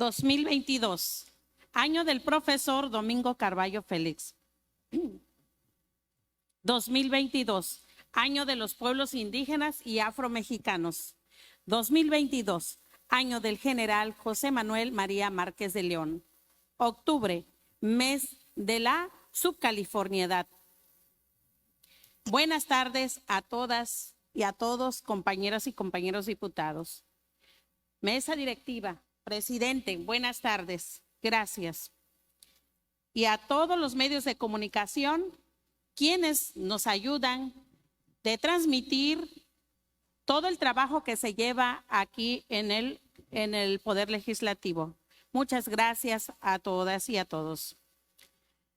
2022, año del profesor Domingo Carballo Félix. 2022, año de los pueblos indígenas y afromexicanos. 2022, año del general José Manuel María Márquez de León. Octubre, mes de la subcaliforniedad. Buenas tardes a todas y a todos, compañeras y compañeros diputados. Mesa directiva, presidente, buenas tardes, gracias. Y a todos los medios de comunicación, quienes nos ayudan de transmitir todo el trabajo que se lleva aquí en el Poder Legislativo. Muchas gracias a todas y a todos.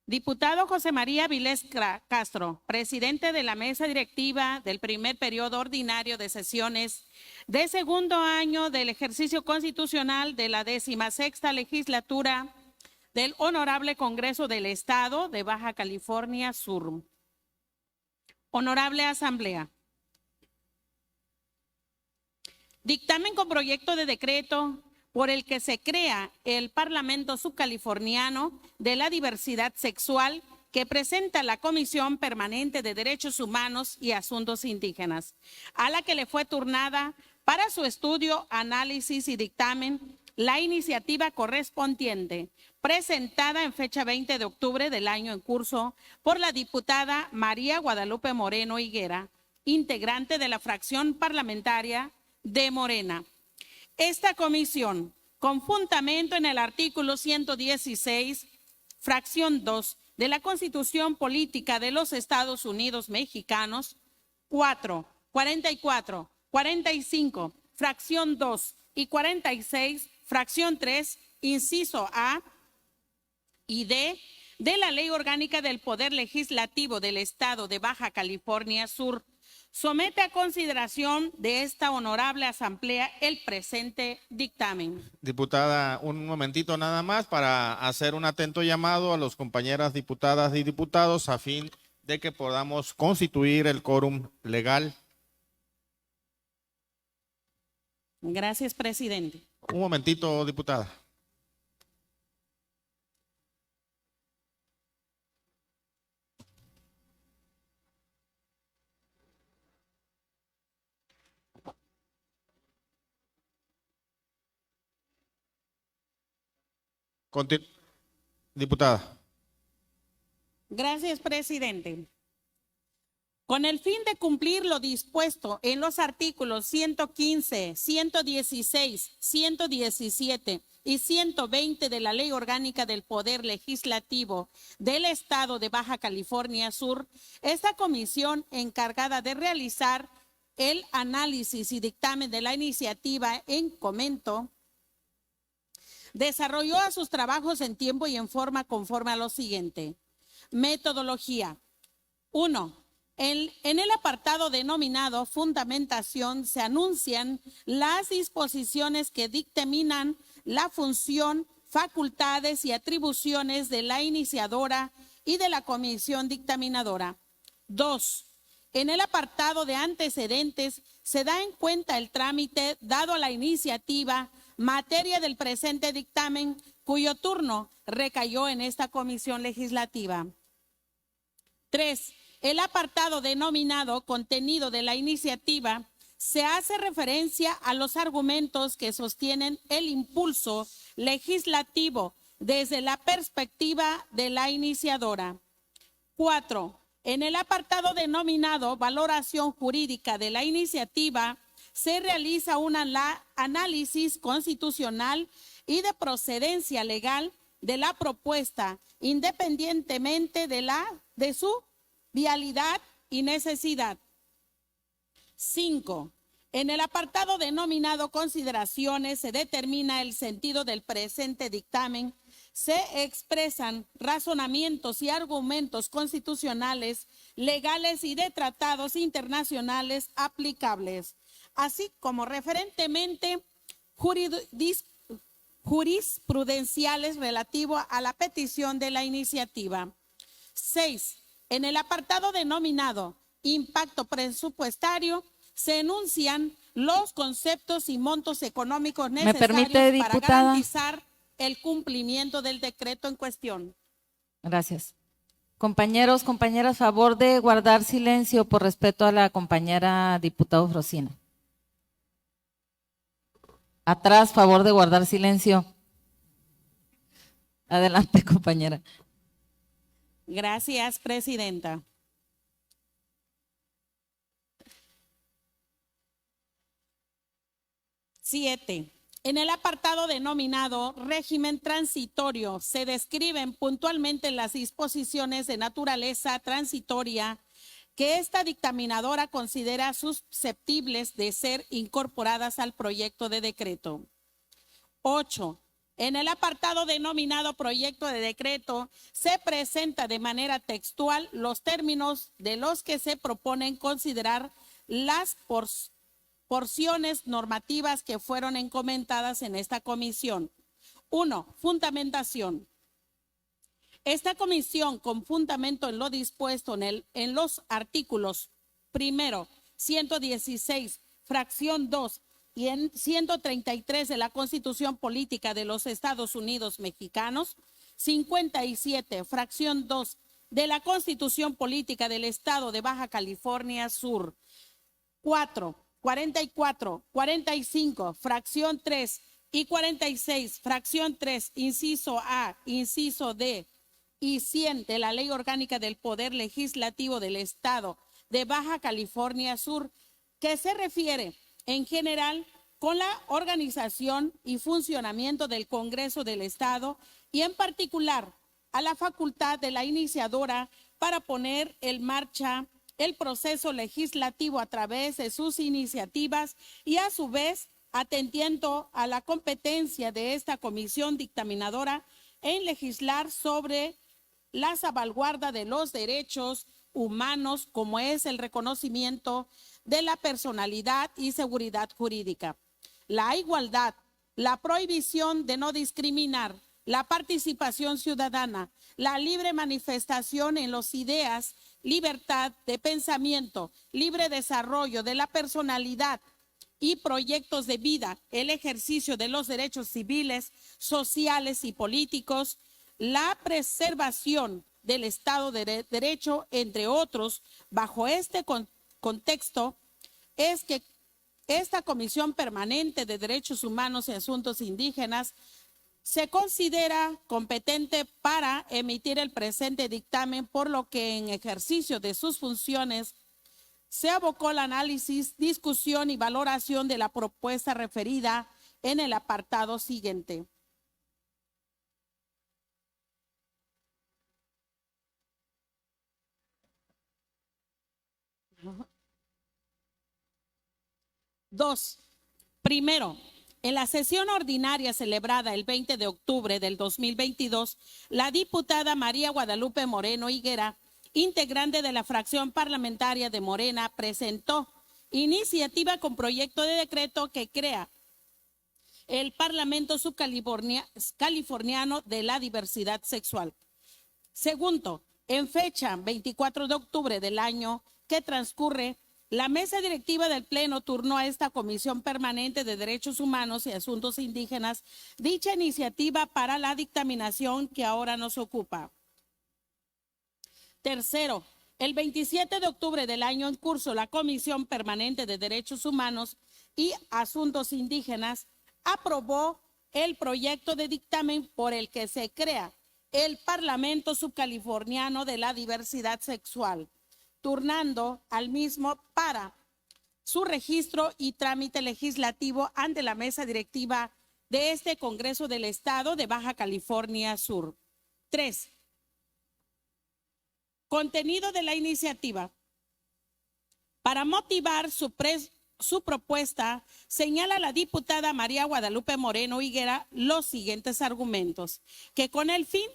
Diputado José María Vilés Castro, presidente de la mesa directiva del primer periodo ordinario de sesiones de segundo año del ejercicio constitucional de la 16ª legislatura del Honorable Congreso del Estado de Baja California Sur. Honorable Asamblea. Dictamen con proyecto de decreto por el que se crea el Parlamento Subcaliforniano de la Diversidad Sexual que presenta la Comisión Permanente de Derechos Humanos y Asuntos Indígenas, a la que le fue turnada para su estudio, análisis y dictamen la iniciativa correspondiente, presentada en fecha 20 de octubre del año en curso por la diputada María Guadalupe Moreno Higuera, integrante de la fracción parlamentaria de Morena. Esta comisión, con fundamento en el artículo 116, fracción 2 de la Constitución Política de los Estados Unidos Mexicanos, 4, 44, 45, fracción 2 y 46, fracción 3, inciso A y D, de la Ley Orgánica del Poder Legislativo del Estado de Baja California Sur, somete a consideración de esta honorable asamblea el presente dictamen. Diputada, un momentito nada más para hacer un atento llamado a los compañeras diputadas y diputados a fin de que podamos constituir el quórum legal. Gracias, presidente. Un momentito, diputada. Diputada. Gracias, presidente. Con el fin de cumplir lo dispuesto en los artículos 115, 116, 117 y 120 de la Ley Orgánica del Poder Legislativo del Estado de Baja California Sur, esta comisión encargada de realizar el análisis y dictamen de la iniciativa en comento, desarrolló a sus trabajos en tiempo y en forma conforme a lo siguiente. Metodología. 1. En el apartado denominado fundamentación se anuncian las disposiciones que dictaminan la función, facultades y atribuciones de la iniciadora y de la comisión dictaminadora. 2. En el apartado de antecedentes se da en cuenta el trámite dado a la iniciativa, materia del presente dictamen, cuyo turno recayó en esta comisión legislativa. 3. El apartado denominado contenido de la iniciativa se hace referencia a los argumentos que sostienen el impulso legislativo desde la perspectiva de la iniciadora. 4. En el apartado denominado valoración jurídica de la iniciativa se realiza un análisis constitucional y de procedencia legal de la propuesta, independientemente de su vialidad y necesidad. 5. En el apartado denominado consideraciones se determina el sentido del presente dictamen, se expresan razonamientos y argumentos constitucionales, legales y de tratados internacionales aplicables, así como referentemente jurisprudenciales relativo a la petición de la iniciativa. 6. En el apartado denominado impacto presupuestario se enuncian los conceptos y montos económicos necesarios para garantizar el cumplimiento del decreto en cuestión. Gracias. Compañeros, compañeras, favor de guardar silencio por respeto a la compañera diputada Rosina. Atrás, favor de guardar silencio. Adelante, compañera. Gracias, presidenta. Siete. En el apartado denominado régimen transitorio se describen puntualmente las disposiciones de naturaleza transitoria que esta dictaminadora considera susceptibles de ser incorporadas al proyecto de decreto. 8. En el apartado denominado proyecto de decreto se presenta de manera textual los términos de los que se proponen considerar las porciones normativas que fueron encomentadas en esta comisión. 1. Fundamentación. Esta comisión, con fundamento en lo dispuesto en los artículos primero, 116, fracción 2 y en 133 de la Constitución Política de los Estados Unidos Mexicanos, 57, fracción 2 de la Constitución Política del Estado de Baja California Sur, 4, 44, 45, fracción 3 y 46, fracción 3, inciso A, inciso D y 100 de la Ley Orgánica del Poder Legislativo del Estado de Baja California Sur, que se refiere en general con la organización y funcionamiento del Congreso del Estado y en particular a la facultad de la iniciadora para poner en marcha el proceso legislativo a través de sus iniciativas y a su vez atendiendo a la competencia de esta comisión dictaminadora en legislar sobre la salvaguarda de los derechos humanos, como es el reconocimiento de la personalidad y seguridad jurídica, la igualdad, la prohibición de no discriminar, la participación ciudadana, la libre manifestación en las ideas, libertad de pensamiento, libre desarrollo de la personalidad y proyectos de vida, el ejercicio de los derechos civiles, sociales y políticos, la preservación del Estado de Derecho, entre otros. Bajo este contexto es que esta Comisión Permanente de Derechos Humanos y Asuntos Indígenas se considera competente para emitir el presente dictamen, por lo que en ejercicio de sus funciones se abocó al análisis, discusión y valoración de la propuesta referida en el apartado siguiente. Dos. Primero, en la sesión ordinaria celebrada el 20 de octubre del 2022, la diputada María Guadalupe Moreno Higuera, integrante de la fracción parlamentaria de Morena, presentó iniciativa con proyecto de decreto que crea el Parlamento Subcaliforniano de la Diversidad Sexual. Segundo, en fecha 24 de octubre del año que transcurre, la mesa directiva del Pleno turnó a esta Comisión Permanente de Derechos Humanos y Asuntos Indígenas dicha iniciativa para la dictaminación que ahora nos ocupa. Tercero, el 27 de octubre del año en curso, la Comisión Permanente de Derechos Humanos y Asuntos Indígenas aprobó el proyecto de dictamen por el que se crea el Parlamento Subcaliforniano de la Diversidad Sexual, turnando al mismo para su registro y trámite legislativo ante la mesa directiva de este Congreso del Estado de Baja California Sur. 3. Contenido de la iniciativa. Para motivar su propuesta, señala la diputada María Guadalupe Moreno Higuera los siguientes argumentos: que con el fin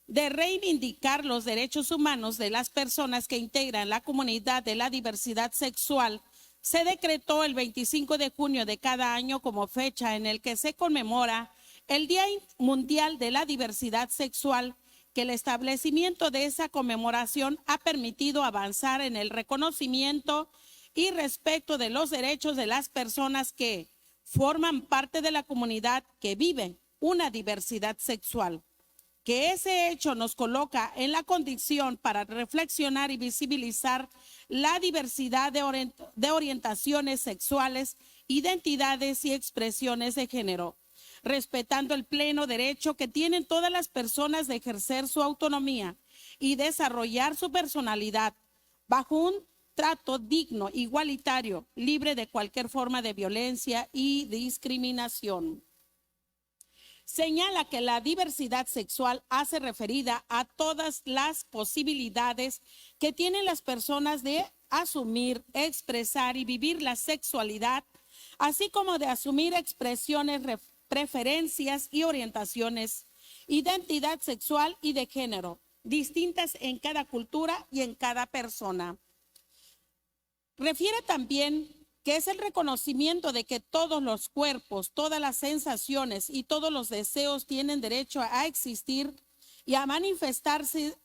de reivindicar los derechos humanos de las personas que integran la comunidad de la diversidad sexual, se decretó el 25 de junio de cada año como fecha en el que se conmemora el Día Mundial de la Diversidad Sexual, que el establecimiento de esa conmemoración ha permitido avanzar en el reconocimiento y respeto de los derechos de las personas que forman parte de la comunidad, que viven una diversidad sexual. Que ese hecho nos coloca en la condición para reflexionar y visibilizar la diversidad de orientaciones sexuales, identidades y expresiones de género, respetando el pleno derecho que tienen todas las personas de ejercer su autonomía y desarrollar su personalidad bajo un trato digno, igualitario, libre de cualquier forma de violencia y discriminación. Señala que la diversidad sexual hace referida a todas las posibilidades que tienen las personas de asumir, expresar y vivir la sexualidad, así como de asumir expresiones, preferencias y orientaciones, identidad sexual y de género, distintas en cada cultura y en cada persona. Refiere también que es el reconocimiento de que todos los cuerpos, todas las sensaciones y todos los deseos tienen derecho a existir y a manifestarse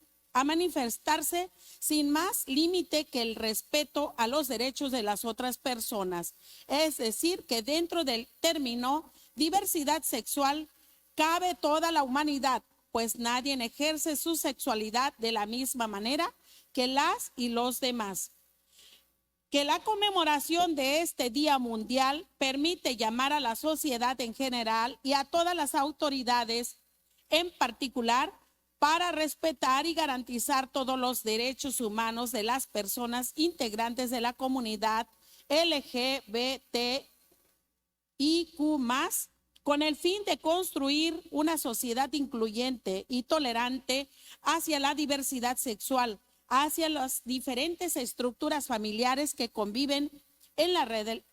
sin más límite que el respeto a los derechos de las otras personas. Es decir, que dentro del término diversidad sexual cabe toda la humanidad, pues nadie ejerce su sexualidad de la misma manera que las y los demás. Que la conmemoración de este Día Mundial permite llamar a la sociedad en general y a todas las autoridades en particular para respetar y garantizar todos los derechos humanos de las personas integrantes de la comunidad LGBTIQ+, con el fin de construir una sociedad incluyente y tolerante hacia la diversidad sexual, hacia las diferentes estructuras familiares que conviven en la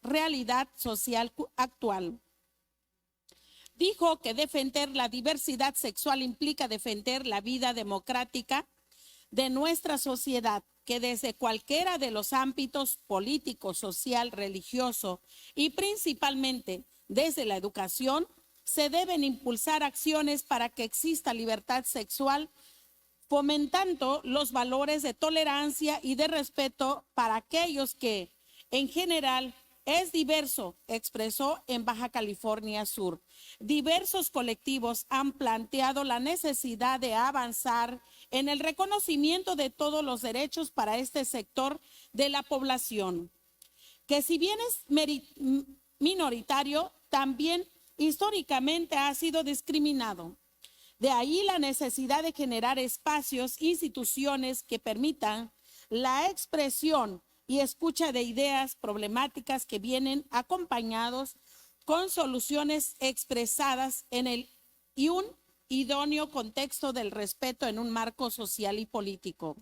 realidad social actual. Dijo que defender la diversidad sexual implica defender la vida democrática de nuestra sociedad, que desde cualquiera de los ámbitos político, social, religioso y principalmente desde la educación, se deben impulsar acciones para que exista libertad sexual, fomentando los valores de tolerancia y de respeto para aquellos que, en general, es diverso, expresó en Baja California Sur. Diversos colectivos han planteado la necesidad de avanzar en el reconocimiento de todos los derechos para este sector de la población, que si bien es minoritario, también históricamente ha sido discriminado. De ahí la necesidad de generar espacios, instituciones que permitan la expresión y escucha de ideas problemáticas que vienen acompañados con soluciones expresadas y un idóneo contexto del respeto en un marco social y político.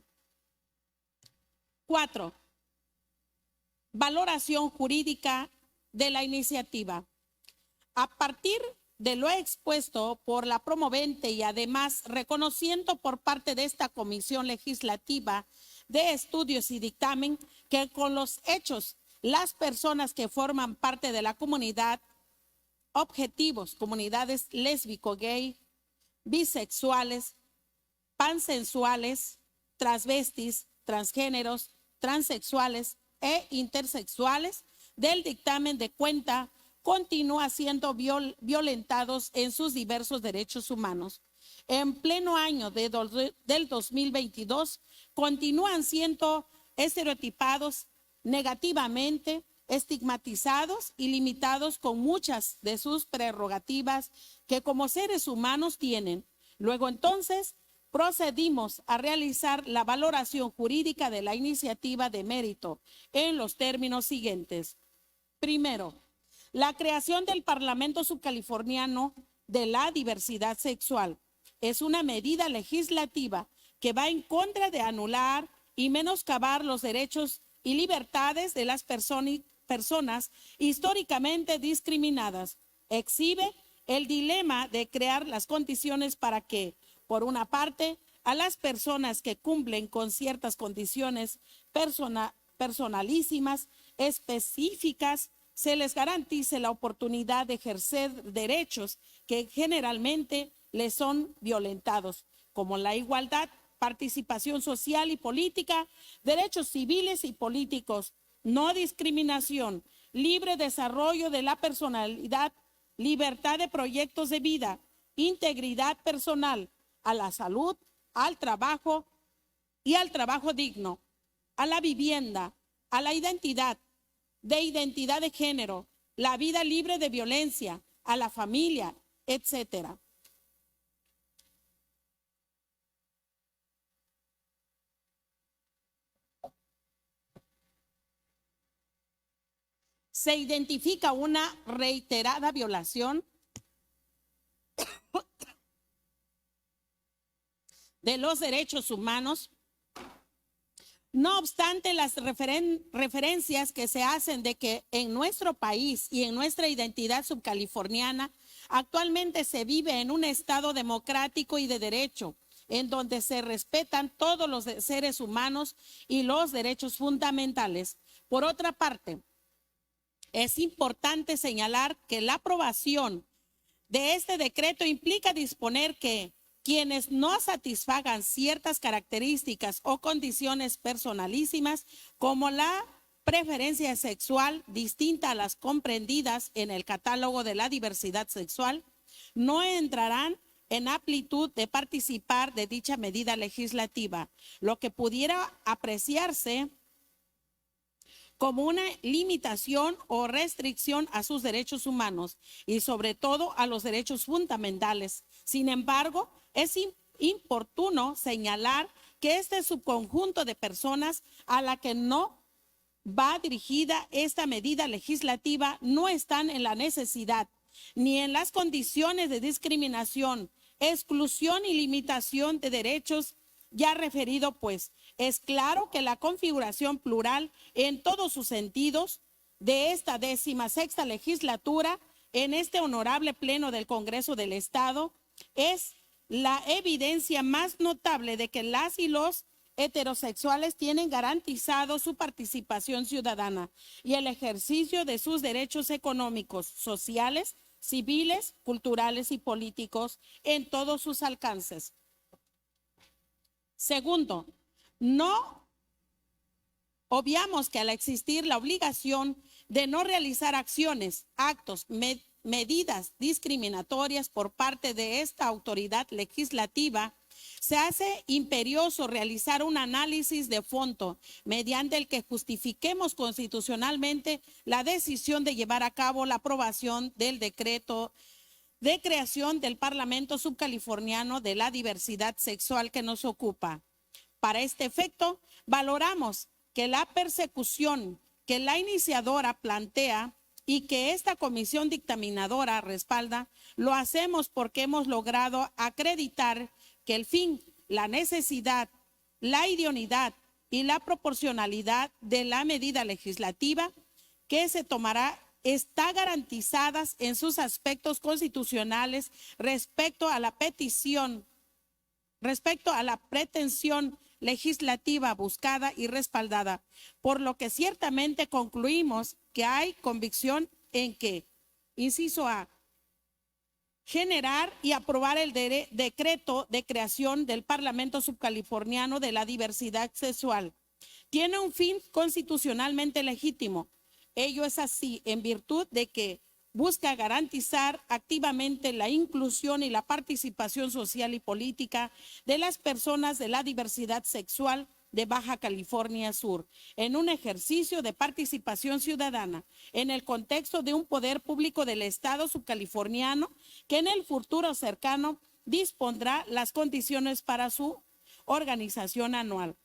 4. Valoración jurídica de la iniciativa. A partir de lo expuesto por la promovente y además reconociendo por parte de esta Comisión Legislativa de Estudios y Dictamen que con los hechos las personas que forman parte de la comunidad, objetivos, comunidades lésbico, gay, bisexuales, pansensuales, transvestis, transgéneros, transexuales e intersexuales, del dictamen de cuenta continúa siendo violentados en sus diversos derechos humanos. En pleno año del 2022, continúan siendo estereotipados negativamente, estigmatizados y limitados con muchas de sus prerrogativas que como seres humanos tienen. Luego entonces procedimos a realizar la valoración jurídica de la iniciativa de mérito en los términos siguientes. Primero, la creación del Parlamento Subcaliforniano de la Diversidad Sexual es una medida legislativa que va en contra de anular y menoscabar los derechos y libertades de las personas históricamente discriminadas. Exhibe el dilema de crear las condiciones para que, por una parte, a las personas que cumplen con ciertas condiciones personalísimas, específicas, se les garantice la oportunidad de ejercer derechos que generalmente les son violentados, como la igualdad, participación social y política, derechos civiles y políticos, no discriminación, libre desarrollo de la personalidad, libertad de proyectos de vida, integridad personal, a la salud, al trabajo y al trabajo digno, a la vivienda, a la identidad de género, la vida libre de violencia, a la familia, etcétera. Se identifica una reiterada violación de los derechos humanos. No obstante, las referencias que se hacen de que en nuestro país y en nuestra identidad subcaliforniana actualmente se vive en un estado democrático y de derecho, en donde se respetan todos los seres humanos y los derechos fundamentales. Por otra parte, es importante señalar que la aprobación de este decreto implica disponer que quienes no satisfagan ciertas características o condiciones personalísimas, como la preferencia sexual distinta a las comprendidas en el catálogo de la diversidad sexual, no entrarán en aptitud de participar de dicha medida legislativa, lo que pudiera apreciarse como una limitación o restricción a sus derechos humanos y sobre todo a los derechos fundamentales. Sin embargo, es importuno señalar que este subconjunto de personas a la que no va dirigida esta medida legislativa no están en la necesidad ni en las condiciones de discriminación, exclusión y limitación de derechos ya referido, pues es claro que la configuración plural en todos sus sentidos de esta 16ª legislatura en este honorable pleno del Congreso del Estado es la evidencia más notable de que las y los heterosexuales tienen garantizado su participación ciudadana y el ejercicio de sus derechos económicos, sociales, civiles, culturales y políticos en todos sus alcances. Segundo, no obviamos que al existir la obligación de no realizar acciones, actos, medidas discriminatorias por parte de esta autoridad legislativa, se hace imperioso realizar un análisis de fondo mediante el que justifiquemos constitucionalmente la decisión de llevar a cabo la aprobación del decreto de creación del Parlamento Subcaliforniano de la Diversidad Sexual que nos ocupa. Para este efecto, valoramos que la persecución que la iniciadora plantea y que esta comisión dictaminadora respalda, lo hacemos porque hemos logrado acreditar que el fin, la necesidad, la idoneidad y la proporcionalidad de la medida legislativa que se tomará está garantizadas en sus aspectos constitucionales respecto a la pretensión legislativa buscada y respaldada, por lo que ciertamente concluimos que hay convicción en que, inciso A, generar y aprobar el decreto de creación del Parlamento Subcaliforniano de la Diversidad Sexual tiene un fin constitucionalmente legítimo. Ello es así en virtud de que busca garantizar activamente la inclusión y la participación social y política de las personas de la diversidad sexual de Baja California Sur, en un ejercicio de participación ciudadana en el contexto de un poder público del Estado subcaliforniano que en el futuro cercano dispondrá las condiciones para su organización anual.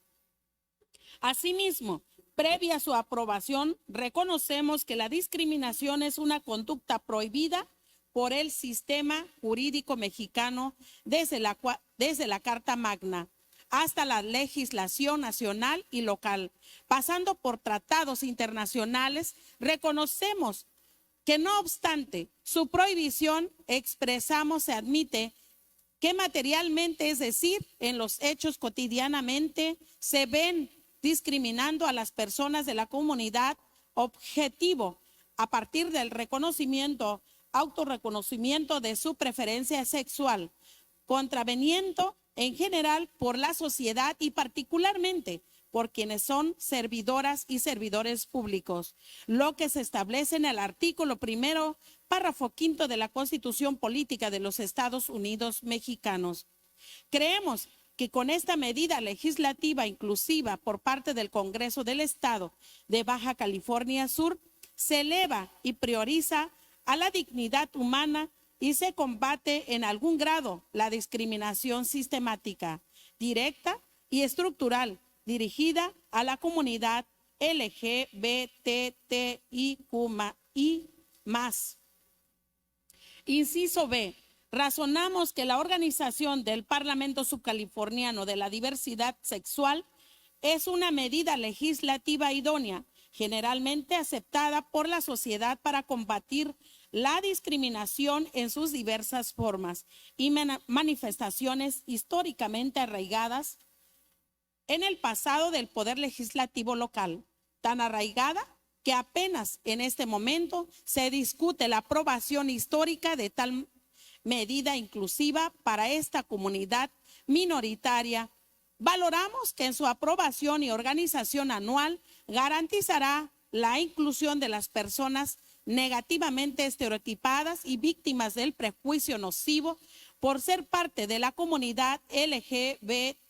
Asimismo, previa a su aprobación, reconocemos que la discriminación es una conducta prohibida por el sistema jurídico mexicano desde la Carta Magna hasta la legislación nacional y local, pasando por tratados internacionales. Reconocemos que no obstante su prohibición, expresamos, se admite que materialmente, es decir, en los hechos cotidianamente, se ven discriminando a las personas de la comunidad objetivo a partir del autorreconocimiento de su preferencia sexual, contraveniendo en general por la sociedad y particularmente por quienes son servidoras y servidores públicos, lo que se establece en el artículo 1, párrafo 5 de la Constitución Política de los Estados Unidos Mexicanos. Creemos que con esta medida legislativa inclusiva por parte del Congreso del Estado de Baja California Sur, se eleva y prioriza a la dignidad humana y se combate en algún grado la discriminación sistemática, directa y estructural dirigida a la comunidad LGBTIQ+. Inciso B. Razonamos que la organización del Parlamento Subcaliforniano de la Diversidad Sexual es una medida legislativa idónea, generalmente aceptada por la sociedad para combatir la discriminación en sus diversas formas y manifestaciones históricamente arraigadas en el pasado del Poder Legislativo local, tan arraigada que apenas en este momento se discute la aprobación histórica de tal medida inclusiva para esta comunidad minoritaria. Valoramos que en su aprobación y organización anual garantizará la inclusión de las personas negativamente estereotipadas y víctimas del prejuicio nocivo por ser parte de la comunidad LGBTIQ+,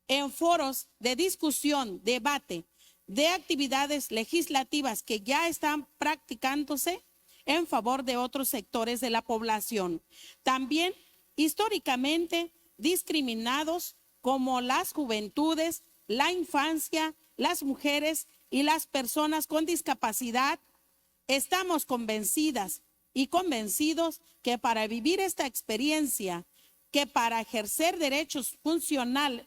en foros de discusión, debate, de actividades legislativas que ya están practicándose en favor de otros sectores de la población. También históricamente discriminados como las juventudes, la infancia, las mujeres y las personas con discapacidad. Estamos convencidas y convencidos que para vivir esta experiencia, que para ejercer derechos funcionales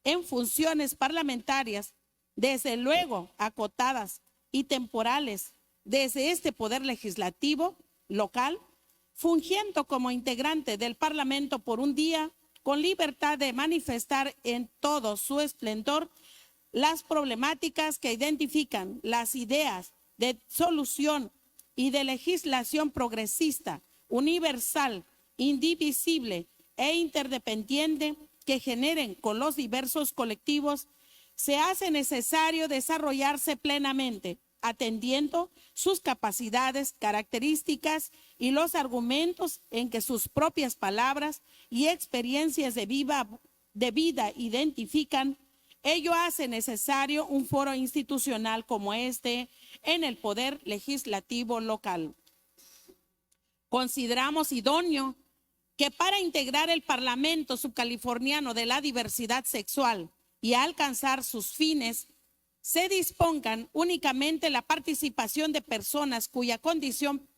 en funciones parlamentarias, desde luego acotadas y temporales desde este poder legislativo local, fungiendo como integrante del Parlamento por un día, con libertad de manifestar en todo su esplendor las problemáticas que identifican las ideas de solución y de legislación progresista, universal, indivisible e interdependiente que generen con los diversos colectivos, se hace necesario desarrollarse plenamente, atendiendo sus capacidades, características y los argumentos en que sus propias palabras y experiencias de vida identifican. Ello hace necesario un foro institucional como este en el Poder Legislativo local. Consideramos idóneo que para integrar el Parlamento Subcaliforniano de la Diversidad Sexual y alcanzar sus fines, se dispongan únicamente la participación de personas cuya condición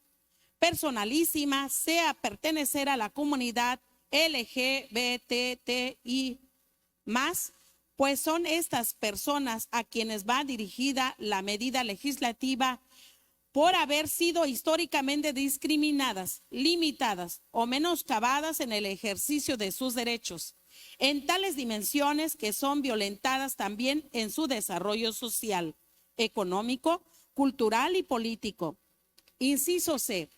personalísima sea pertenecer a la comunidad LGBTI+, pues son estas personas a quienes va dirigida la medida legislativa por haber sido históricamente discriminadas, limitadas o menoscabadas en el ejercicio de sus derechos, en tales dimensiones que son violentadas también en su desarrollo social, económico, cultural y político. Inciso C.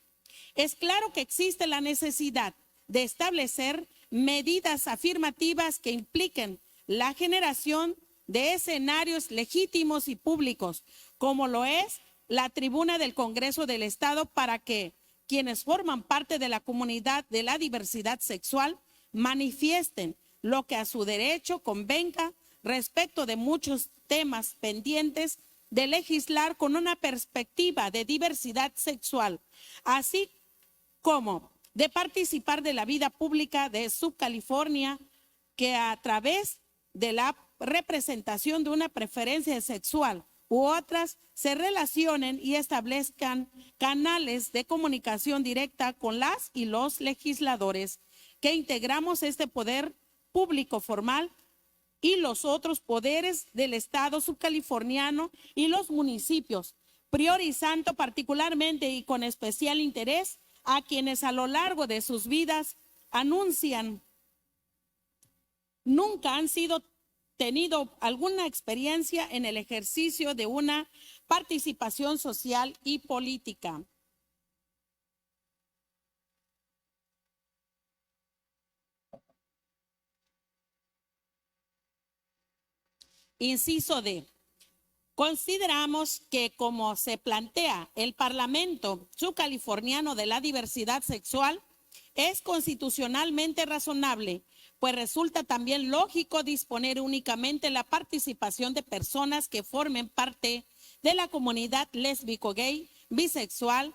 Es claro que existe la necesidad de establecer medidas afirmativas que impliquen la generación de escenarios legítimos y públicos, como lo es la tribuna del Congreso del Estado, para que quienes forman parte de la comunidad de la diversidad sexual manifiesten lo que a su derecho convenga respecto de muchos temas pendientes de legislar con una perspectiva de diversidad sexual, así como de participar de la vida pública de Subcalifornia, que a través de la representación de una preferencia sexual u otras se relacionen y establezcan canales de comunicación directa con las y los legisladores que integramos este poder público formal y los otros poderes del Estado subcaliforniano y los municipios, priorizando particularmente y con especial interés a quienes a lo largo de sus vidas anuncian nunca han tenido alguna experiencia en el ejercicio de una participación social y política. Inciso D. Consideramos que como se plantea el Parlamento Subcaliforniano de la Diversidad Sexual, es constitucionalmente razonable, pues resulta también lógico disponer únicamente la participación de personas que formen parte de la comunidad lésbico, gay, bisexual,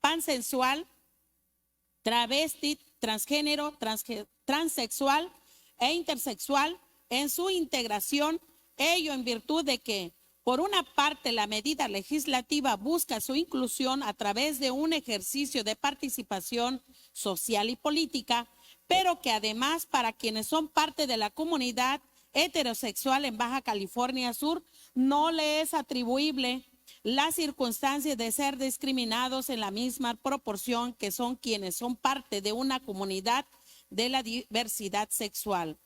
pansensual, travesti, transgénero, transexual e intersexual en su integración, ello en virtud de que, por una parte, la medida legislativa busca su inclusión a través de un ejercicio de participación social y política, pero que además para quienes son parte de la comunidad heterosexual en Baja California Sur no le es atribuible la circunstancia de ser discriminados en la misma proporción que son quienes son parte de una comunidad de la diversidad sexual.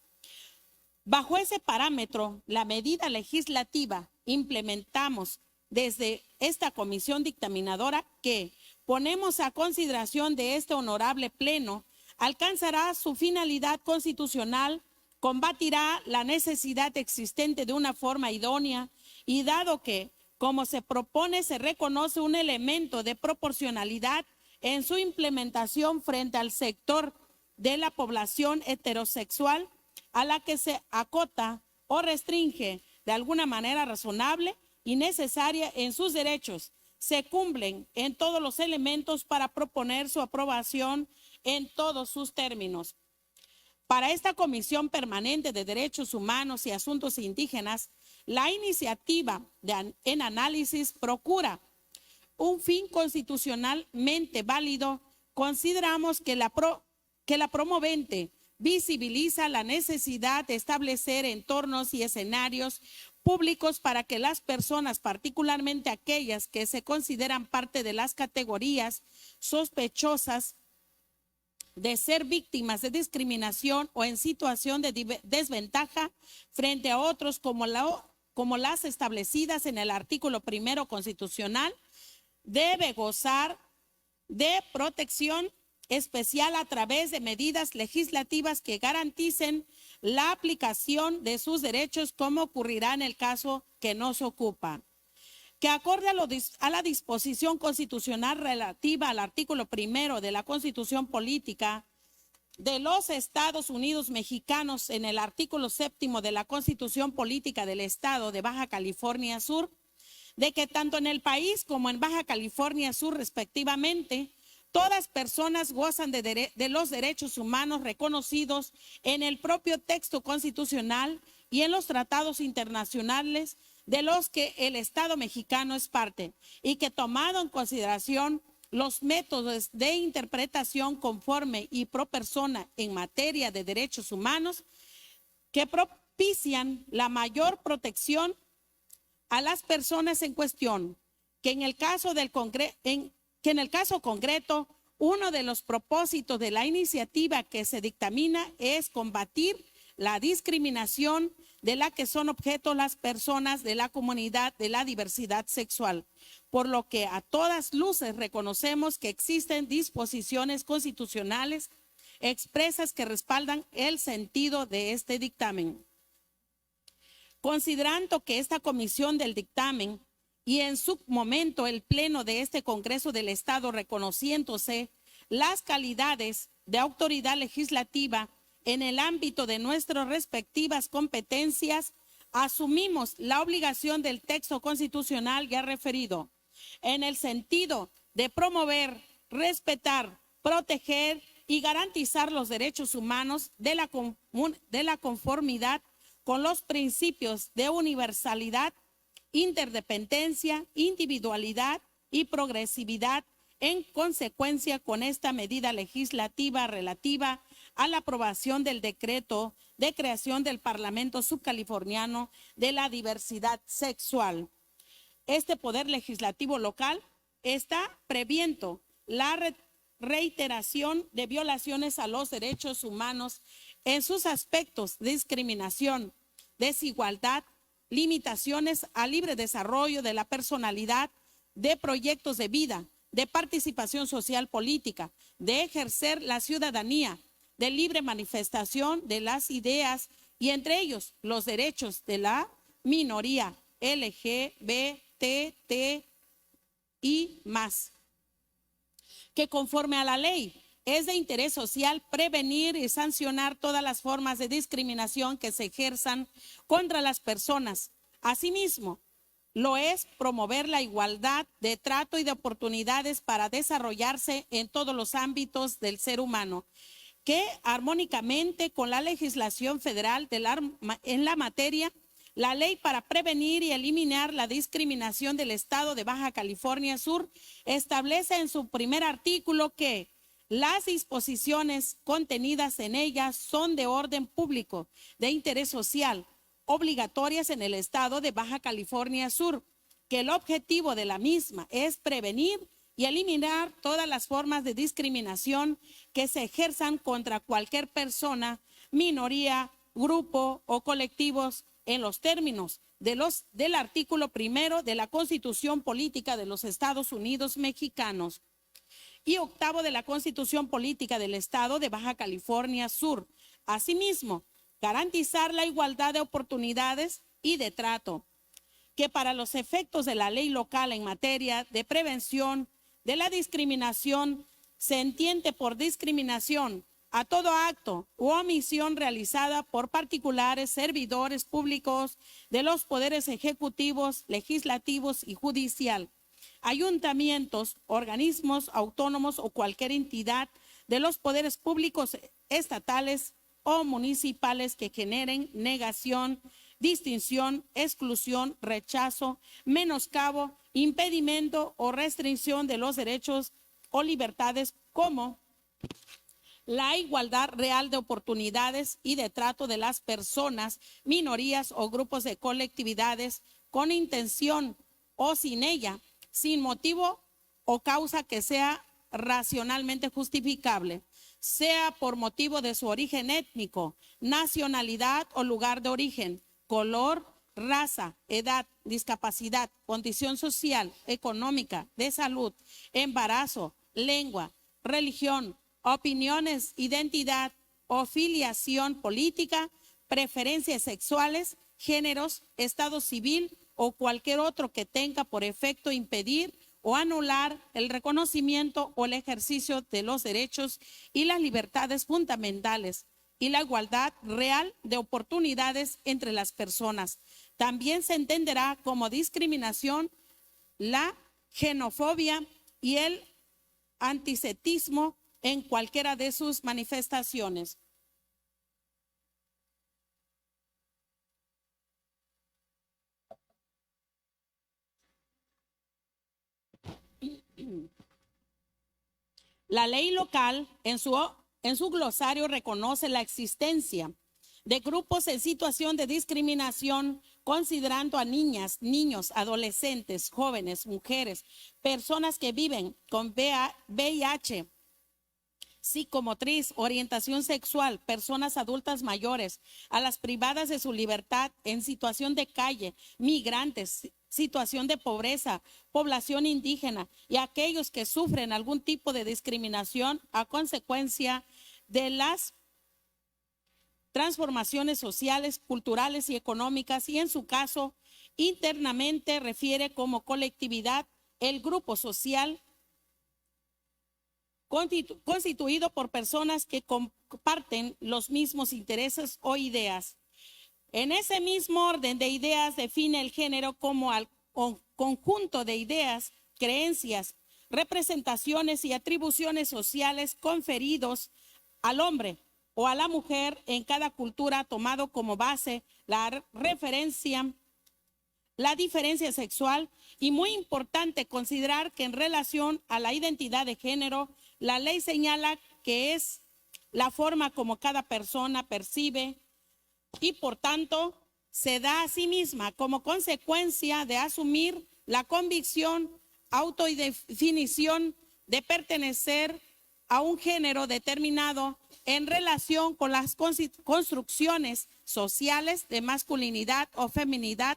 Bajo ese parámetro, la medida legislativa implementamos desde esta comisión dictaminadora que ponemos a consideración de este honorable pleno alcanzará su finalidad constitucional, combatirá la necesidad existente de una forma idónea y dado que, como se propone, se reconoce un elemento de proporcionalidad en su implementación frente al sector de la población heterosexual a la que se acota o restringe de alguna manera razonable y necesaria en sus derechos, se cumplen en todos los elementos para proponer su aprobación en todos sus términos. Para esta Comisión Permanente de Derechos Humanos y Asuntos Indígenas, la iniciativa en análisis procura un fin constitucionalmente válido. Consideramos que la promovente visibiliza la necesidad de establecer entornos y escenarios públicos para que las personas, particularmente aquellas que se consideran parte de las categorías sospechosas de ser víctimas de discriminación o en situación de desventaja frente a otros como las establecidas en el artículo 1 constitucional, debe gozar de protección especial a través de medidas legislativas que garanticen la aplicación de sus derechos, como ocurrirá en el caso que nos ocupa. Que acorde a la disposición constitucional relativa al artículo 1 de la Constitución Política de los Estados Unidos Mexicanos, en el artículo 7 de la Constitución Política del Estado de Baja California Sur, de que tanto en el país como en Baja California Sur respectivamente, todas personas gozan de los derechos humanos reconocidos en el propio texto constitucional y en los tratados internacionales de los que el Estado mexicano es parte, y que tomado en consideración los métodos de interpretación conforme y pro persona en materia de derechos humanos que propician la mayor protección a las personas en cuestión, que en el caso concreto, uno de los propósitos de la iniciativa que se dictamina es combatir la discriminación de la que son objeto las personas de la comunidad de la diversidad sexual, por lo que a todas luces reconocemos que existen disposiciones constitucionales expresas que respaldan el sentido de este dictamen. Considerando que esta comisión del dictamen y en su momento el pleno de este Congreso del Estado, reconociéndose las calidades de autoridad legislativa en el ámbito de nuestras respectivas competencias, asumimos la obligación del texto constitucional ya referido, en el sentido de promover, respetar, proteger y garantizar los derechos humanos de la conformidad con los principios de universalidad, interdependencia, individualidad y progresividad, en consecuencia con esta medida legislativa relativa a la aprobación del decreto de creación del Parlamento Subcaliforniano de la Diversidad Sexual. Este poder legislativo local está previendo la reiteración de violaciones a los derechos humanos en sus aspectos de discriminación, desigualdad, limitaciones al libre desarrollo de la personalidad, de proyectos de vida, de participación social política, de ejercer la ciudadanía, de libre manifestación de las ideas y entre ellos los derechos de la minoría LGBTI+, que conforme a la ley es de interés social prevenir y sancionar todas las formas de discriminación que se ejerzan contra las personas. Asimismo, lo es promover la igualdad de trato y de oportunidades para desarrollarse en todos los ámbitos del ser humano, que armónicamente con la legislación federal en la materia, la ley para prevenir y eliminar la discriminación del Estado de Baja California Sur establece en su primer artículo que las disposiciones contenidas en ella son de orden público, de interés social, obligatorias en el Estado de Baja California Sur, que el objetivo de la misma es prevenir y eliminar todas las formas de discriminación que se ejerzan contra cualquier persona, minoría, grupo o colectivos en los términos del artículo 1 de la Constitución Política de los Estados Unidos Mexicanos y 8 de la Constitución Política del Estado de Baja California Sur. Asimismo, garantizar la igualdad de oportunidades y de trato, que para los efectos de la ley local en materia de prevención de la discriminación se entiende por discriminación a todo acto u omisión realizada por particulares, servidores públicos de los poderes ejecutivos, legislativos y judicial, ayuntamientos, organismos autónomos o cualquier entidad de los poderes públicos estatales o municipales que generen negación, distinción, exclusión, rechazo, menoscabo, impedimento o restricción de los derechos o libertades como la igualdad real de oportunidades y de trato de las personas, minorías o grupos de colectividades con intención o sin ella, sin motivo o causa que sea racionalmente justificable, sea por motivo de su origen étnico, nacionalidad o lugar de origen, color, raza, edad, discapacidad, condición social, económica, de salud, embarazo, lengua, religión, opiniones, identidad o filiación política, preferencias sexuales, géneros, estado civil o cualquier otro que tenga por efecto impedir o anular el reconocimiento o el ejercicio de los derechos y las libertades fundamentales y la igualdad real de oportunidades entre las personas. También se entenderá como discriminación la xenofobia y el antisemitismo en cualquiera de sus manifestaciones. La ley local en su glosario reconoce la existencia de grupos en situación de discriminación, considerando a niñas, niños, adolescentes, jóvenes, mujeres, personas que viven con VIH, psicomotriz, orientación sexual, personas adultas mayores, a las privadas de su libertad en situación de calle, migrantes, situación de pobreza, población indígena y aquellos que sufren algún tipo de discriminación a consecuencia de las transformaciones sociales, culturales y económicas, y en su caso internamente refiere como colectividad el grupo social constituido por personas que comparten los mismos intereses o ideas. En ese mismo orden de ideas define el género como al conjunto de ideas, creencias, representaciones y atribuciones sociales conferidos al hombre o a la mujer en cada cultura, tomado como base la diferencia sexual, y muy importante considerar que en relación a la identidad de género, la ley señala que es la forma como cada persona percibe y por tanto se da a sí misma como consecuencia de asumir la convicción, autodefinición de pertenecer a un género determinado en relación con las construcciones sociales de masculinidad o feminidad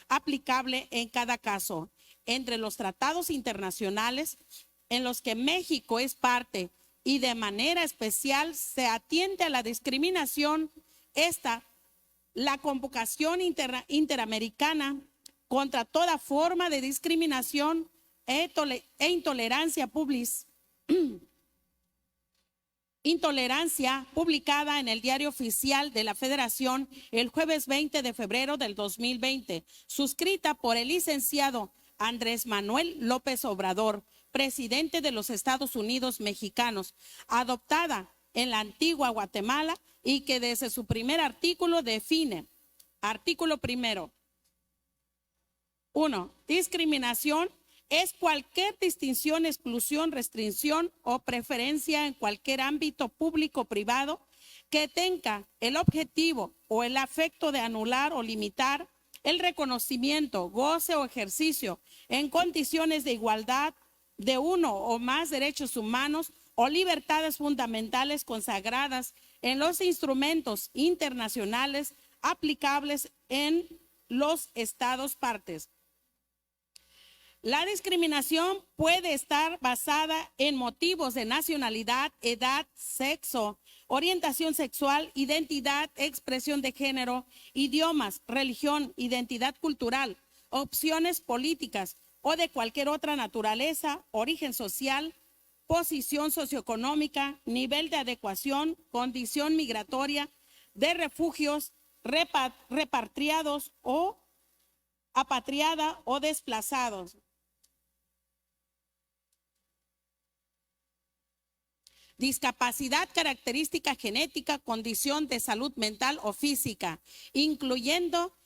aplicable en cada caso. Entre los tratados internacionales en los que México es parte y de manera especial se atiende a la discriminación, la Convención Interamericana contra toda forma de discriminación e intolerancia publicada en el Diario Oficial de la Federación el jueves 20 de febrero del 2020, suscrita por el licenciado Andrés Manuel López Obrador, presidente de los Estados Unidos mexicanos, adoptada en la antigua Guatemala y que desde su primer artículo define, artículo primero, 1. Discriminación es cualquier distinción, exclusión, restricción o preferencia en cualquier ámbito público o privado que tenga el objetivo o el afecto de anular o limitar el reconocimiento, goce o ejercicio en condiciones de igualdad de uno o más derechos humanos o libertades fundamentales consagradas en los instrumentos internacionales aplicables en los estados partes. La discriminación puede estar basada en motivos de nacionalidad, edad, sexo, orientación sexual, identidad, expresión de género, idiomas, religión, identidad cultural, opciones políticas o de cualquier otra naturaleza, origen social, posición socioeconómica, nivel de adecuación, condición migratoria, de refugios, repatriados o apatriada o desplazados. Discapacidad, característica genética, condición de salud mental o física, incluyendo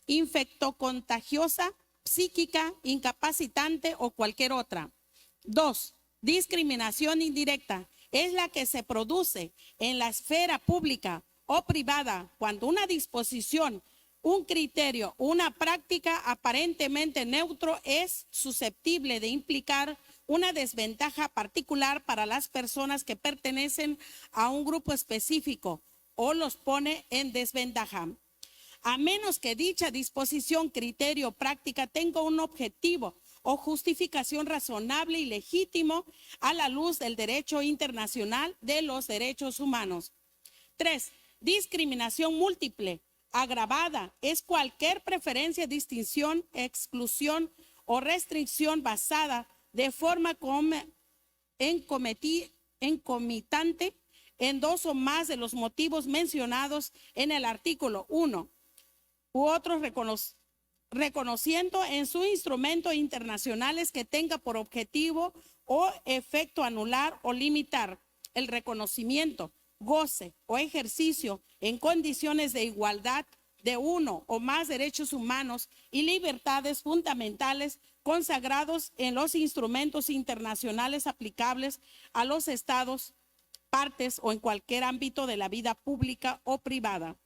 infectocontagiosa, psíquica, incapacitante o cualquier otra. 2. Discriminación indirecta es la que se produce en la esfera pública o privada cuando una disposición, un criterio, una práctica aparentemente neutro es susceptible de implicar una desventaja particular para las personas que pertenecen a un grupo específico o los pone en desventaja. A menos que dicha disposición, criterio o práctica tenga un objetivo o justificación razonable y legítimo a la luz del derecho internacional de los derechos humanos. 3. Discriminación múltiple, agravada, es cualquier preferencia, distinción, exclusión o restricción basada de forma concomitante en dos o más de los motivos mencionados en el artículo 1 u otros reconociendo en sus instrumentos internacionales que tenga por objetivo o efecto anular o limitar el reconocimiento, goce o ejercicio en condiciones de igualdad de uno o más derechos humanos y libertades fundamentales consagrados en los instrumentos internacionales aplicables a los estados, partes o en cualquier ámbito de la vida pública o privada.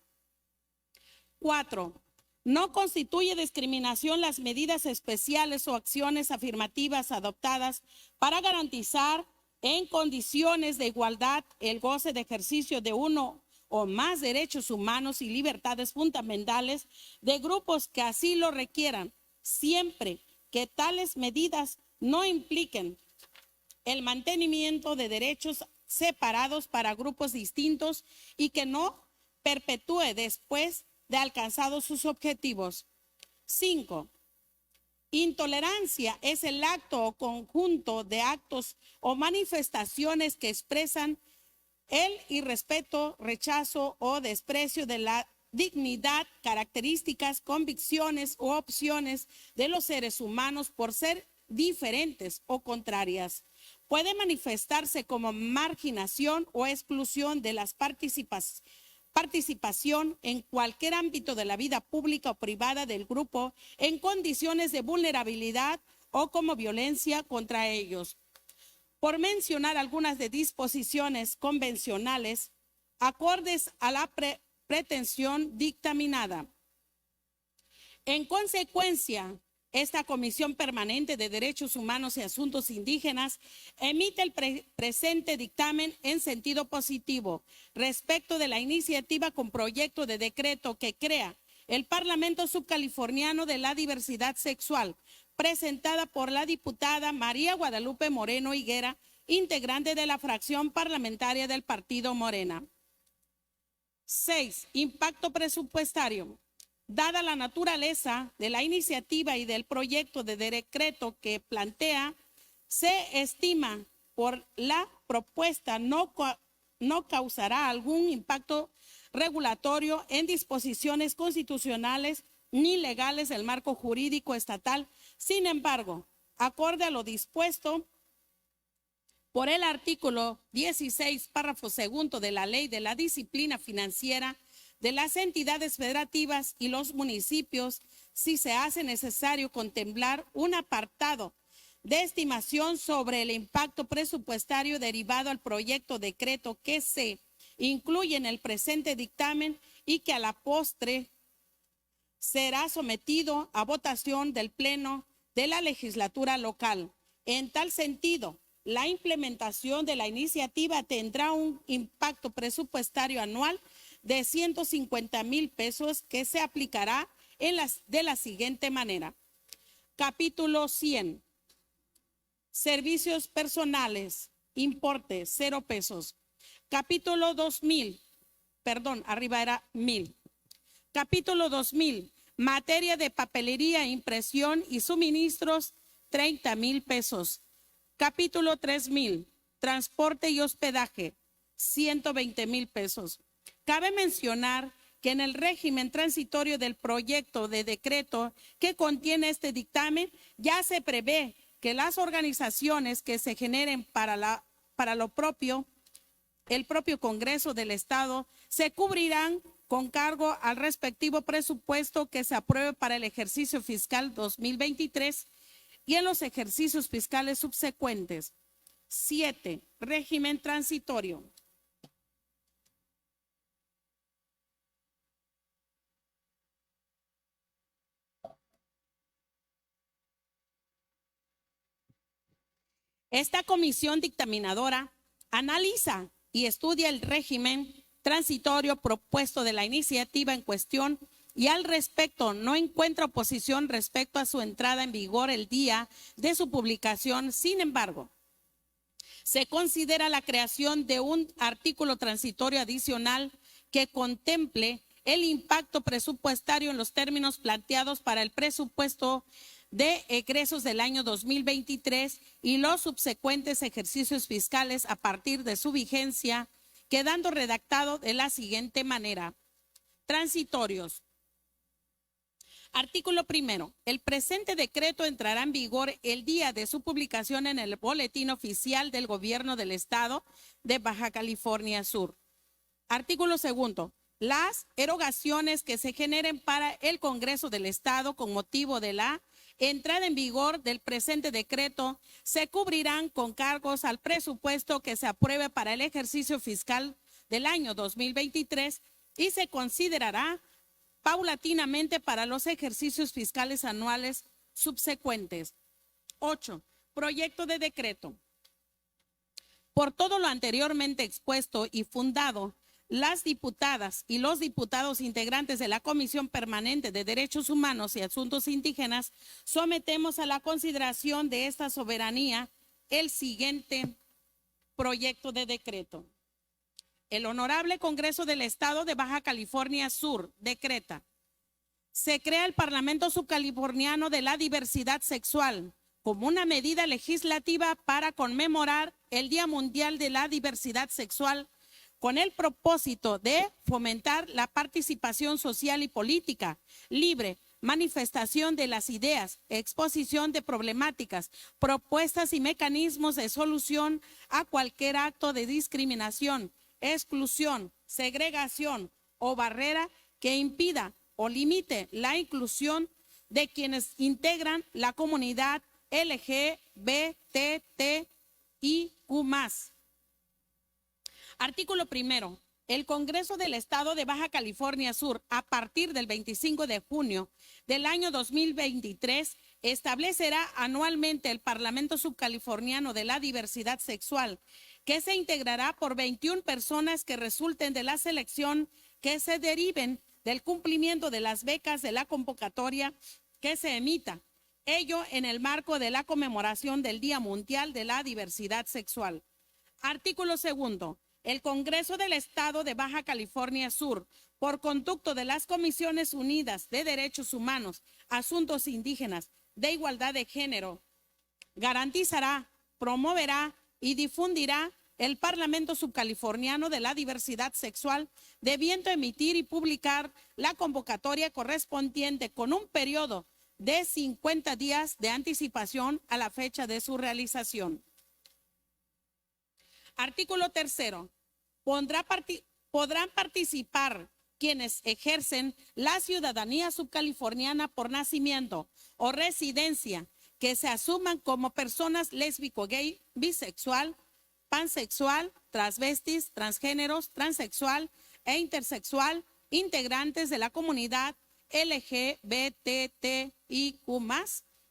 4. No constituye discriminación las medidas especiales o acciones afirmativas adoptadas para garantizar en condiciones de igualdad el goce de ejercicio de uno o más derechos humanos y libertades fundamentales de grupos que así lo requieran, siempre que tales medidas no impliquen el mantenimiento de derechos separados para grupos distintos y que no perpetúe después de alcanzados sus objetivos. 5. Intolerancia es el acto o conjunto de actos o manifestaciones que expresan el irrespeto, rechazo o desprecio de la dignidad, características, convicciones u opciones de los seres humanos por ser diferentes o contrarias. Puede manifestarse como marginación o exclusión de las participación en cualquier ámbito de la vida pública o privada del grupo en condiciones de vulnerabilidad o como violencia contra ellos. Por mencionar algunas de disposiciones convencionales acordes a la pretensión dictaminada. En consecuencia, esta Comisión Permanente de Derechos Humanos y Asuntos Indígenas emite el presente dictamen en sentido positivo respecto de la iniciativa con proyecto de decreto que crea el Parlamento Subcaliforniano de la Diversidad Sexual, presentada por la diputada María Guadalupe Moreno Higuera, integrante de la fracción parlamentaria del Partido Morena. 6. Impacto presupuestario. Dada la naturaleza de la iniciativa y del proyecto de decreto que plantea, se estima por la propuesta no causará algún impacto regulatorio en disposiciones constitucionales ni legales del marco jurídico estatal. Sin embargo, acorde a lo dispuesto por el artículo 16, párrafo segundo de la Ley de la Disciplina Financiera de las entidades federativas y los municipios, si se hace necesario contemplar un apartado de estimación sobre el impacto presupuestario derivado al proyecto decreto que se incluye en el presente dictamen y que a la postre será sometido a votación del Pleno de la legislatura local. En tal sentido, la implementación de la iniciativa tendrá un impacto presupuestario anual de 150,000 pesos que se aplicará de la siguiente manera. Capítulo 100. Servicios personales, importe 0 pesos. Capítulo 2000, arriba era 1000. Capítulo 2000, materia de papelería, impresión y suministros, 30,000 pesos. Capítulo 3000, transporte y hospedaje, 120,000 pesos. Cabe mencionar que en el régimen transitorio del proyecto de decreto que contiene este dictamen, ya se prevé que las organizaciones que se generen para el propio Congreso del Estado se cubrirán con cargo al respectivo presupuesto que se apruebe para el ejercicio fiscal 2023 y en los ejercicios fiscales subsecuentes. 7. Régimen transitorio. Esta comisión dictaminadora analiza y estudia el régimen transitorio propuesto de la iniciativa en cuestión y al respecto no encuentra oposición respecto a su entrada en vigor el día de su publicación. Sin embargo, se considera la creación de un artículo transitorio adicional que contemple el impacto presupuestario en los términos planteados para el presupuesto de egresos del año 2023 y los subsecuentes ejercicios fiscales a partir de su vigencia, quedando redactado de la siguiente manera. Transitorios. Artículo primero. El presente decreto entrará en vigor el día de su publicación en el Boletín Oficial del Gobierno del Estado de Baja California Sur. Artículo segundo. Las erogaciones que se generen para el Congreso del Estado con motivo de la entrada en vigor del presente decreto se cubrirán con cargos al presupuesto que se apruebe para el ejercicio fiscal del año 2023 y se considerará paulatinamente para los ejercicios fiscales anuales subsecuentes. 8. Proyecto de decreto. Por todo lo anteriormente expuesto y fundado, las diputadas y los diputados integrantes de la Comisión Permanente de Derechos Humanos y Asuntos Indígenas sometemos a la consideración de esta soberanía el siguiente proyecto de decreto. El Honorable Congreso del Estado de Baja California Sur decreta: se crea el Parlamento Subcaliforniano de la Diversidad Sexual como una medida legislativa para conmemorar el Día Mundial de la Diversidad Sexual, con el propósito de fomentar la participación social y política libre, manifestación de las ideas, exposición de problemáticas, propuestas y mecanismos de solución a cualquier acto de discriminación, exclusión, segregación o barrera que impida o limite la inclusión de quienes integran la comunidad LGBTIQ+. Artículo primero. El Congreso del Estado de Baja California Sur, a partir del 25 de junio del año 2023, establecerá anualmente el Parlamento Subcaliforniano de la Diversidad Sexual, que se integrará por 21 personas que resulten de la selección que se deriven del cumplimiento de las becas de la convocatoria que se emita, ello en el marco de la conmemoración del Día Mundial de la Diversidad Sexual. Artículo segundo. el Congreso del Estado de Baja California Sur, por conducto de las Comisiones Unidas de Derechos Humanos, Asuntos Indígenas, de Igualdad de Género, garantizará, promoverá y difundirá el Parlamento Subcaliforniano de la Diversidad Sexual, debiendo emitir y publicar la convocatoria correspondiente con un periodo de 50 días de anticipación a la fecha de su realización. Artículo 3. Podrán participar quienes ejercen la ciudadanía subcaliforniana por nacimiento o residencia, que se asuman como personas lésbico, gay, bisexual, pansexual, transvestis, transgéneros, transexual e intersexual, integrantes de la comunidad LGBTIQ+,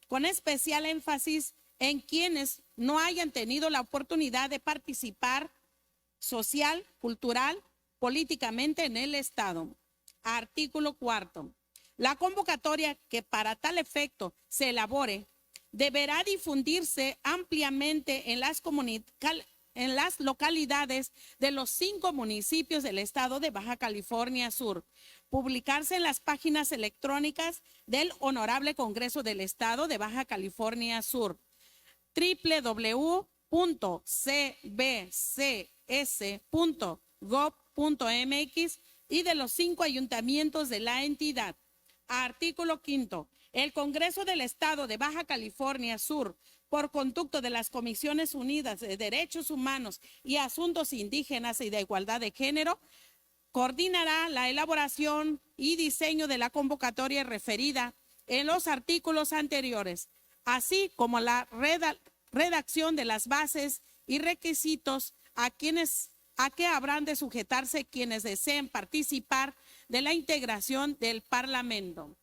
con especial énfasis en quienes no hayan tenido la oportunidad de participar social, cultural, políticamente en el Estado. Artículo 4. La convocatoria que para tal efecto se elabore deberá difundirse ampliamente en las localidades de los 5 municipios del Estado de Baja California Sur, publicarse en las páginas electrónicas del Honorable Congreso del Estado de Baja California Sur, www.cbcs.gov.mx y de los 5 ayuntamientos de la entidad. Artículo 5. El Congreso del Estado de Baja California Sur, por conducto de las Comisiones Unidas de Derechos Humanos y Asuntos Indígenas y de Igualdad de Género, coordinará la elaboración y diseño de la convocatoria referida en los artículos anteriores, así como la redacción de las bases y requisitos a que habrán de sujetarse quienes deseen participar de la integración del Parlamento.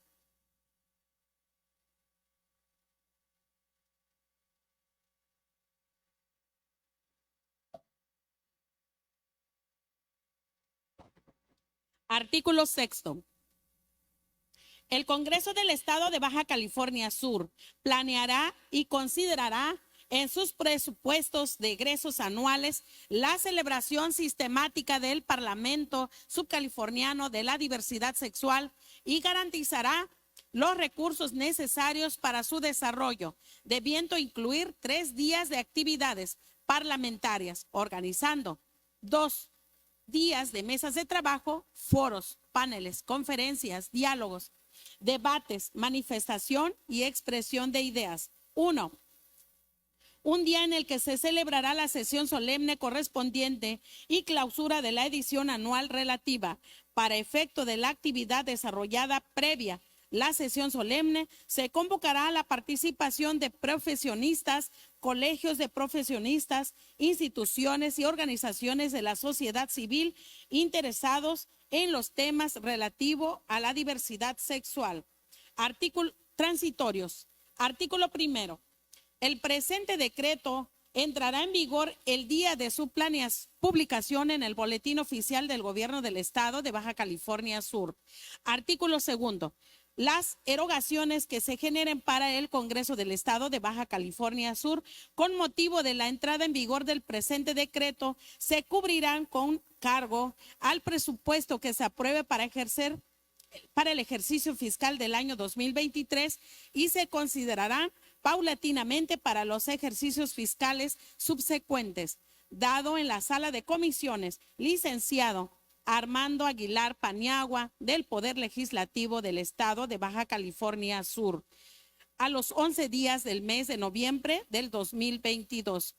Artículo 6. El Congreso del Estado de Baja California Sur planeará y considerará en sus presupuestos de egresos anuales la celebración sistemática del Parlamento Subcaliforniano de la Diversidad Sexual y garantizará los recursos necesarios para su desarrollo, debiendo incluir 3 días de actividades parlamentarias, organizando 2 días de mesas de trabajo, foros, paneles, conferencias, diálogos, debates, manifestación y expresión de ideas. 1. Un día en el que se celebrará la sesión solemne correspondiente y clausura de la edición anual relativa. Para efecto de la actividad desarrollada previa la sesión solemne, se convocará a la participación de profesionistas, colegios de profesionistas, instituciones y organizaciones de la sociedad civil interesados en los temas relativos a la diversidad sexual. Artículos transitorios. Artículo 1. El presente decreto entrará en vigor el día de su publicación en el Boletín Oficial del Gobierno del Estado de Baja California Sur. Artículo 2. Las erogaciones que se generen para el Congreso del Estado de Baja California Sur con motivo de la entrada en vigor del presente decreto se cubrirán con cargo al presupuesto que se apruebe para el ejercicio fiscal del año 2023 y se considerarán paulatinamente para los ejercicios fiscales subsecuentes. Dado en la sala de comisiones, licenciado Armando Aguilar Paniagua, del Poder Legislativo del Estado de Baja California Sur, a los 11 días del mes de noviembre del 2022.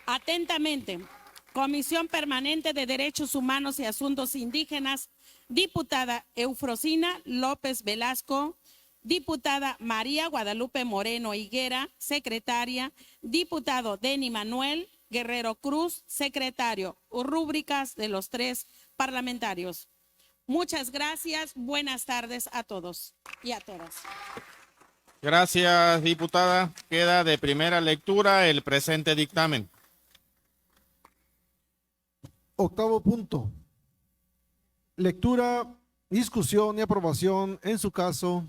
Atentamente, Comisión Permanente de Derechos Humanos y Asuntos Indígenas, diputada Eufrosina López Velasco, diputada María Guadalupe Moreno Higuera, secretaria, diputado Denny Manuel Guerrero Cruz, secretario. Rúbricas de los 3 parlamentarios. Muchas gracias. Buenas tardes a todos y a todas. Gracias, diputada. Queda de primera lectura el presente dictamen. 8º punto. Lectura, discusión y aprobación, en su caso,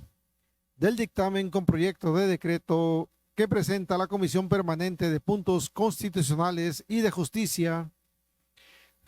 del dictamen con proyecto de decreto que presenta la Comisión Permanente de Puntos Constitucionales y de Justicia